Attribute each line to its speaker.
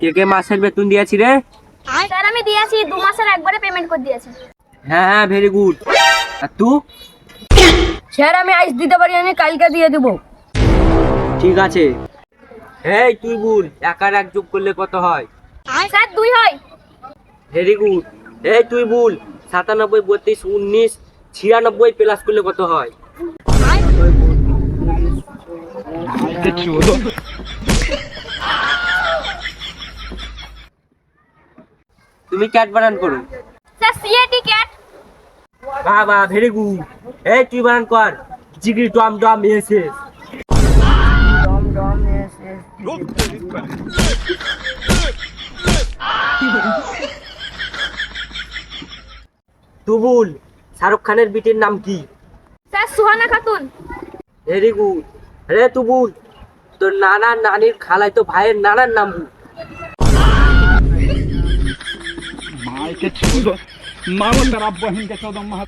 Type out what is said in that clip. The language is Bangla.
Speaker 1: কে কে মাসের বেতন দিয়েছি রে?
Speaker 2: স্যার আমি দিয়েছি 2 মাসের একবারে পেমেন্ট করে দিয়েছি।
Speaker 1: হ্যাঁ হ্যাঁ, ভেরি গুড। আর তুই?
Speaker 3: স্যার আমি আজ দিতে পারি, আমি কালকে দিয়ে দেবো।
Speaker 1: ঠিক আছে। এই তুই বল, এক আর এক যোগ করলে কত হয়?
Speaker 2: স্যার 2 হয়।
Speaker 1: Very good. এই তুই বল, 97, 32, 19, 96 প্লাস করলে কত হয়? তুমি ক্যাট বানান করো।
Speaker 2: Sir CAT cat.
Speaker 1: বাহ বাহ, ভেরি গুড। এই তুই বানান কর, জিগরি টম টম এসে।
Speaker 3: ডম ডম এস এস।
Speaker 1: তুই বল, শাহরুখ খানের বিটির নাম কি?
Speaker 2: Sir Suhana Khatun.
Speaker 1: Very good. রে তুই বল, তোর নানা নানির খালাই তো ভাইয়ের নানার নাম বল।
Speaker 4: मायके चौदह मावन दरा बहन के 14 माह